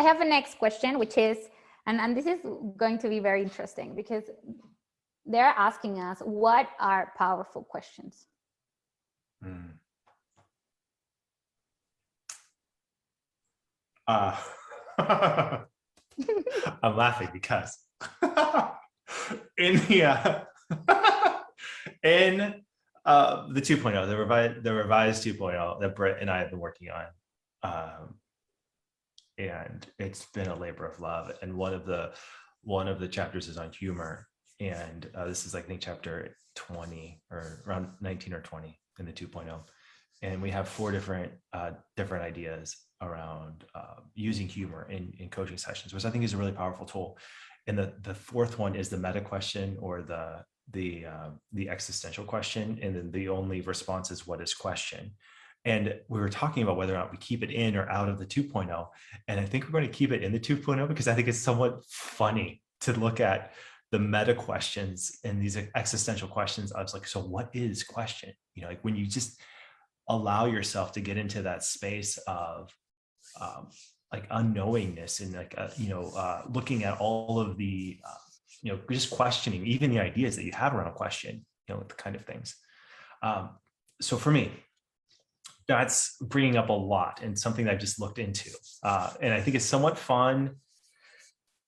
I have a next question, which is, and this is going to be very interesting because they're asking us, what are powerful questions? I'm laughing because in the in the 2.0, the revised 2.0 that Britt and I have been working on, and it's been a labor of love. And one of the chapters is on humor, and this is, I think, chapter 20 or around 19 or 20 in the 2.0, and we have 4 different ideas around using humor in coaching sessions, which I think is a really powerful tool. And the 4th one is the meta question, or the existential question, and then the only response is, what is question? And we were talking about whether or not we keep it in or out of the 2.0, and I think we're going to keep it in the 2.0 because I think it's somewhat funny to look at the meta questions and these existential questions. I was like, so what is question? You know, like when you just allow yourself to get into that space of like unknowingness, and like looking at all of the just questioning even the ideas that you have around a question, the kind of things. So for me, that's bringing up a lot, and something that I've just looked into, and I think it's somewhat fun,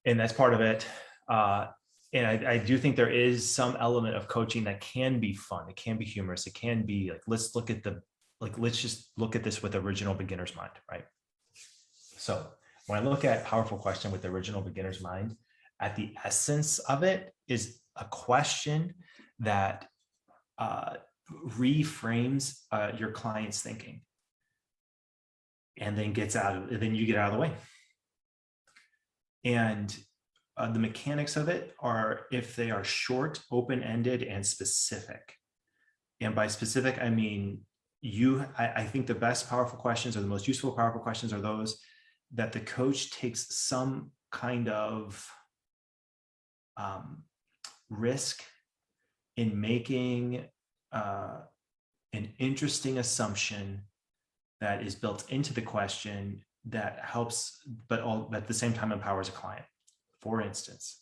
and that's part of it. And I do think there is some element of coaching that can be fun. It can be humorous. It can be like, let's just look at this with original beginner's mind, right? So when I look at powerful question with the original beginner's mind, at the essence of it is a question that reframes your client's thinking, and then then you get out of the way. And the mechanics of it are, if they are short, open-ended, and specific. And by specific, I mean, I think the best powerful questions, or the most useful powerful questions, are those that the coach takes some kind of risk in making an interesting assumption that is built into the question that helps, but at the same time empowers a client. For instance,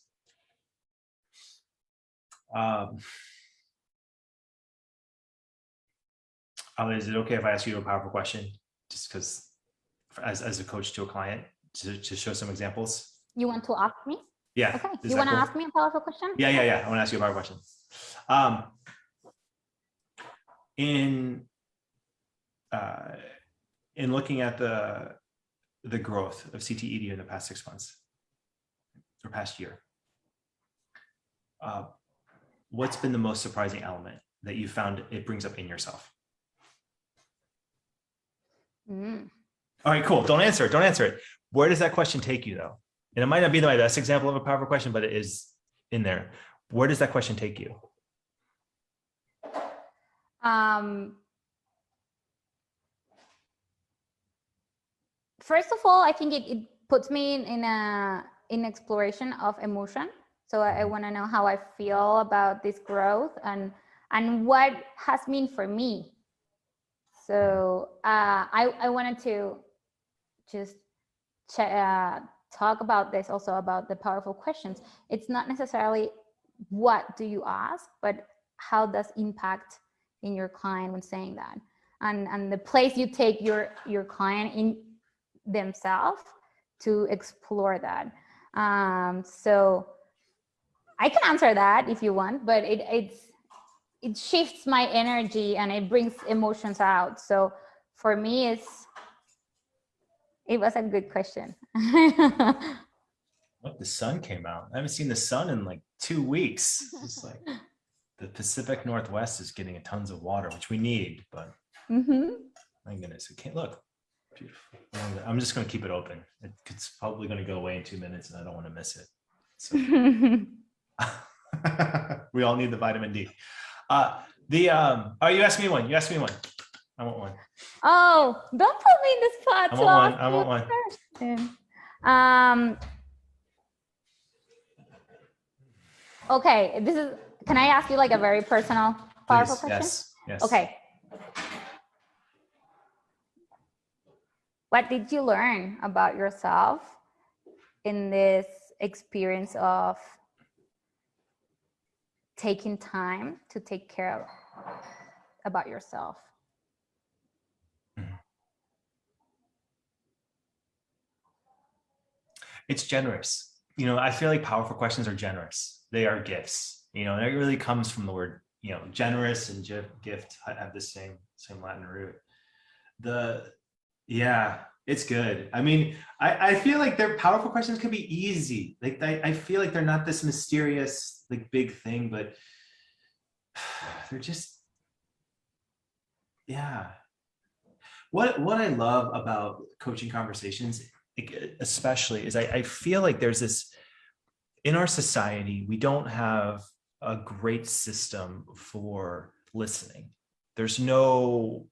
is it okay if I ask you a powerful question, just because as a coach to a client, to show some examples? You want to ask me? Yeah. Okay. You want to ask me a powerful question? Yeah. I want to ask you a powerful question. In looking at the growth of CTEDU in the past 6 months or past year, what's been the most surprising element that you found it brings up in yourself? All right, cool. Don't answer it. Where does that question take you, though? And it might not be my best example of a powerful question, but it is in there. Where does that question take you? First of all, I think it puts me in exploration of emotion. So I want to know how I feel about this growth and what has mean for me. So I wanted to just talk about this, also about the powerful questions. It's not necessarily what do you ask, but how does impact in your client when saying that, and the place you take your client in themselves to explore that. So I can answer that if you want, but it shifts my energy and it brings emotions out. So for me, it was a good question. Look, the sun came out. I haven't seen the sun in like 2 weeks. It's like the Pacific Northwest is getting tons of water, which we need, but my goodness, we can't look. Beautiful. I'm just going to keep it open. It's probably going to go away in 2 minutes, and I don't want to miss it. So we all need the vitamin D. Oh, you asked me one. I want one. Oh, don't put me in the spot. I want one. Okay, can I ask you like a very personal, powerful question? Yes. Okay. What did you learn about yourself in this experience of taking time to take care of about yourself? It's generous. I feel like powerful questions are generous. They are gifts, and it really comes from the word, generous and gift have the same Latin root. It's good. I mean, I feel like their powerful questions can be easy. Like I feel like they're not this mysterious, like big thing, but they're just, What I love about coaching conversations, especially, is I feel like there's this, in our society, we don't have a great system for listening. There's no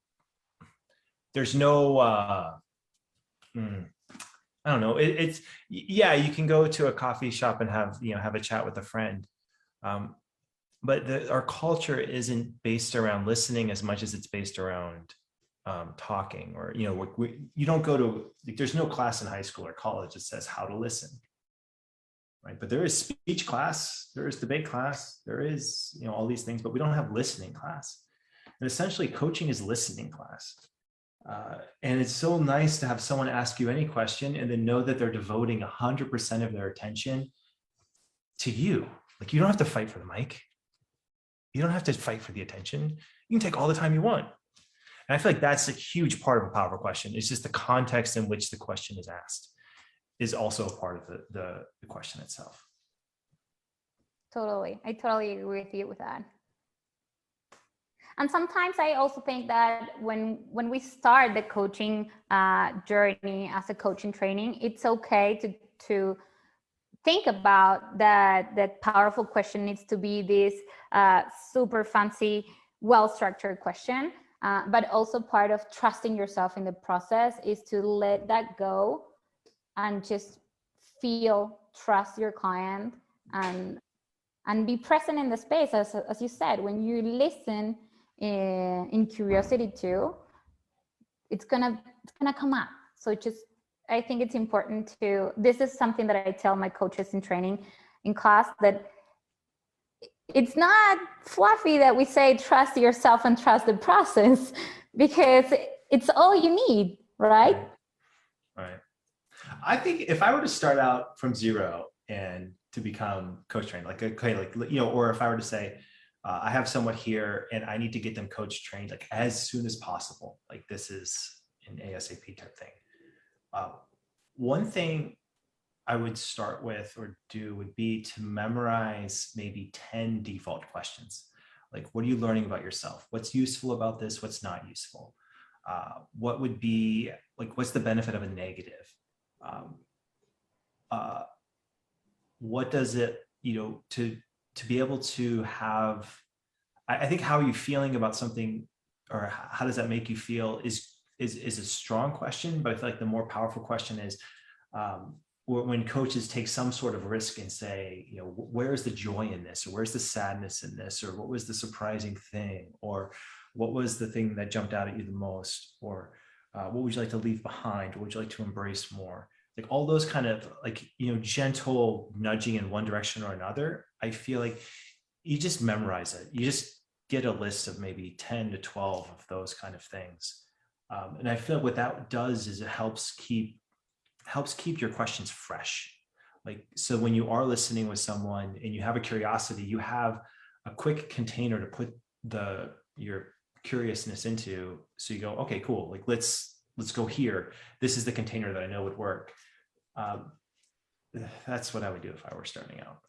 I don't know. It's you can go to a coffee shop and have a chat with a friend. But our culture isn't based around listening as much as it's based around talking, or, you don't go to, like, there's no class in high school or college that says how to listen. Right. But there is speech class, there is debate class, there is, all these things, but we don't have listening class. And essentially coaching is listening class. And it's so nice to have someone ask you any question and then know that they're devoting 100% of their attention to you. Like, you don't have to fight for the mic. You don't have to fight for the attention. You can take all the time you want. And I feel like that's a huge part of a powerful question. It's just the context in which the question is asked is also a part of the question itself. Totally. I totally agree with you with that. And sometimes I also think that when we start the coaching journey as a coaching training, it's okay to think about that powerful question needs to be this super fancy, well-structured question. But also part of trusting yourself in the process is to let that go and just trust your client and be present in the space. As you said, when you listen in curiosity too, it's gonna come up. So I think it's important this is something that I tell my coaches in training in class, that it's not fluffy that we say trust yourself and trust the process, because it's all you need, right? Right. I think if I were to start out from zero and to become coach trained, or if I were to say, I have someone here and I need to get them coach trained, like, as soon as possible, like, this is an ASAP type thing. One thing I would start with or do would be to memorize maybe 10 default questions. Like, what are you learning about yourself? What's useful about this? What's not useful? What would be, like, what's the benefit of a negative? What does it, to be able to have, I think, how are you feeling about something, or how does that make you feel is a strong question. But I feel like the more powerful question is, when coaches take some sort of risk and say, where's the joy in this, or where's the sadness in this, or what was the surprising thing, or what was the thing that jumped out at you the most, or what would you like to leave behind, what would you like to embrace more? Like, all those kind of, like, gentle nudging in one direction or another. I feel like you just memorize it. You just get a list of maybe 10 to 12 of those kind of things. And I feel like what that does is it helps keep your questions fresh. Like, so when you are listening with someone and you have a curiosity, you have a quick container to put your curiousness into. So you go, okay, cool. Like, let's go here. This is the container that I know would work. That's what I would do if I were starting out.